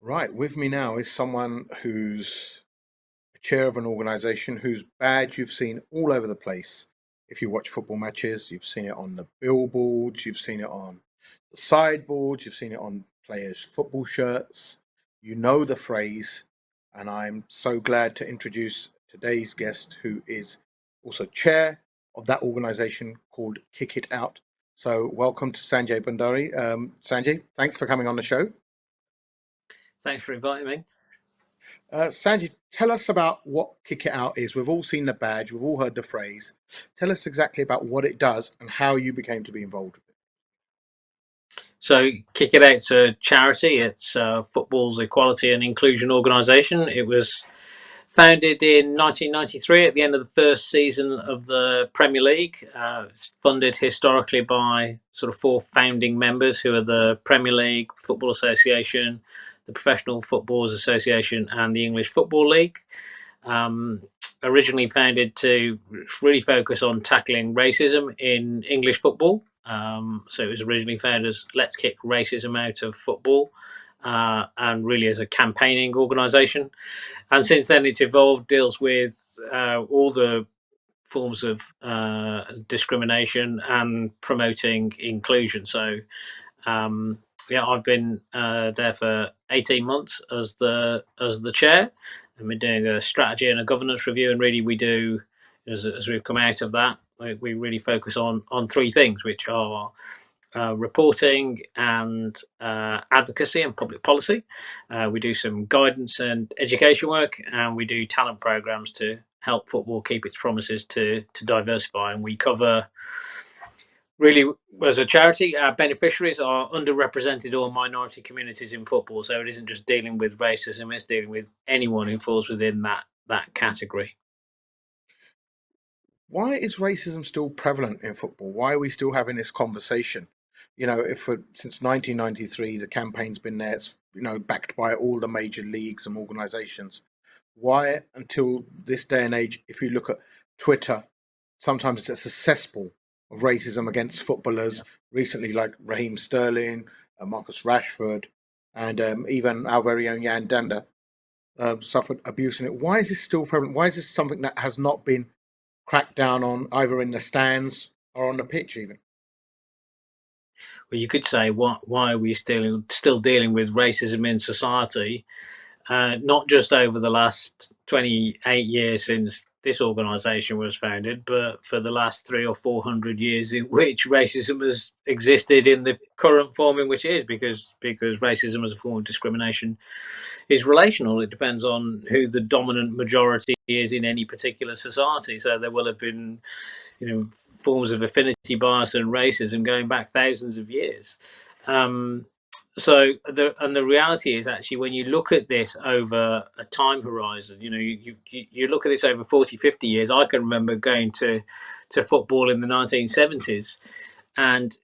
Right, with me now is someone who's a chair of an organization whose badge you've seen all over the place. If you watch football matches, you've seen it on the billboards, you've seen it on the sideboards, you've seen it on players' football shirts. You know the phrase, and I'm so glad to introduce today's guest, who is also chair of that organization called Kick It Out. So, welcome to Sanjay Bhandari. Sanjay, thanks for coming on the show. Thanks for inviting me. Sanjay, tell us about what Kick It Out is. We've all seen the badge, we've all heard the phrase. Tell us exactly about what it does and how you became to be involved with it. So, Kick It Out's a charity. It's football's equality and inclusion organisation. It was founded in 1993 at the end of the first season of the Premier League. It's funded historically by sort of four founding members who are the Premier League Football Association, the Professional Footballers Association, and the English Football League. Um, Originally founded to really focus on tackling racism in English football. So it was originally founded as Let's Kick Racism Out of Football, and really as a campaigning organisation. And since then, it's evolved, deals with all the forms of discrimination and promoting inclusion. So um, yeah, I've been there for 18 months as the chair, and we're doing a strategy and a governance review. And really, we do as we've come out of that, we really focus on three things, which are reporting and advocacy and public policy. We do some guidance and education work, and we do talent programs to help football keep its promises to diversify. And we cover really, as a charity, our beneficiaries are underrepresented or minority communities in football. So it isn't just dealing with racism; it's dealing with anyone who falls within that category. Why is racism still prevalent in football? Why are we still having this conversation? If since 1993 the campaign's been there, it's backed by all the major leagues and organizations. Why, until this day and age, if you look at Twitter, sometimes it's a cesspool of racism against footballers. Yeah. Recently, like Raheem Sterling, Marcus Rashford, and even our very own Jan Danda suffered abuse in it. Why is this still prevalent? Why is this something that has not been cracked down on either in the stands or on the pitch, even? Well, you could say, why are we still dealing with racism in society? Not just over the last 28 years since this organisation was founded, but for the last 300 or 400 years in which racism has existed in the current form in which it is, because racism as a form of discrimination is relational. It depends on who the dominant majority is in any particular society. So there will have been, forms of affinity bias and racism going back thousands of years. Um, the reality is, actually, when you look at this over a time horizon, you look at this over 40, 50 years. I can remember going to football in the 1970s, and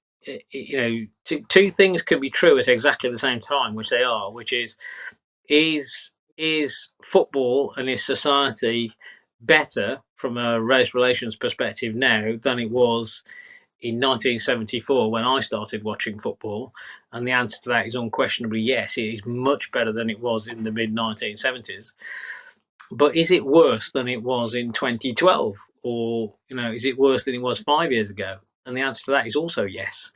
two things can be true at exactly the same time, which they are, which is is football and is society better from a race relations perspective now than it was in 1974 when I started watching football? And the answer to that is unquestionably yes. It is much better than it was in the mid 1970s. But is it worse than it was in 2012? Or, is it worse than it was 5 years ago? And the answer to that is also yes,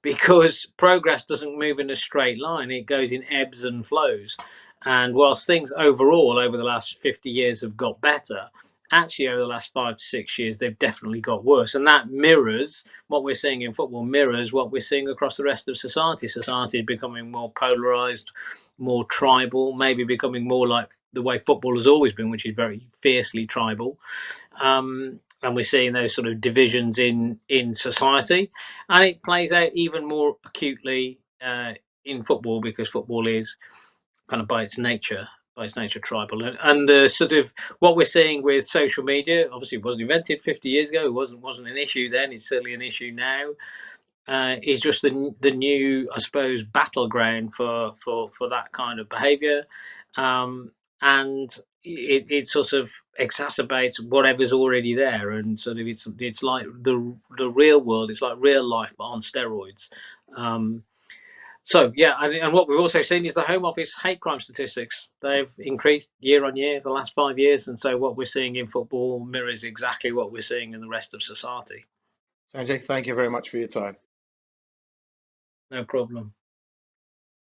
because progress doesn't move in a straight line, it goes in ebbs and flows. And whilst things overall over the last 50 years have got better, actually over the last 5 to 6 years, they've definitely got worse. And that mirrors what we're seeing in football, mirrors what we're seeing across the rest of society. Society is becoming more polarized, more tribal, maybe becoming more like the way football has always been, which is very fiercely tribal. And we're seeing those sort of divisions in society, and it plays out even more acutely in football, because football is kind of by its nature tribal. And the sort of what we're seeing with social media, obviously it wasn't invented 50 years ago, it wasn't an issue then, it's certainly an issue now, is just the new, I suppose, battleground for that kind of behaviour. And it sort of exacerbates whatever's already there, and sort of it's like the real world. It's like real life but on steroids. Um, So yeah, and what we've also seen is the Home Office hate crime statistics. They've increased year on year the last 5 years, and so what we're seeing in football mirrors exactly what we're seeing in the rest of society. Sanjay, thank you very much for your time. No problem.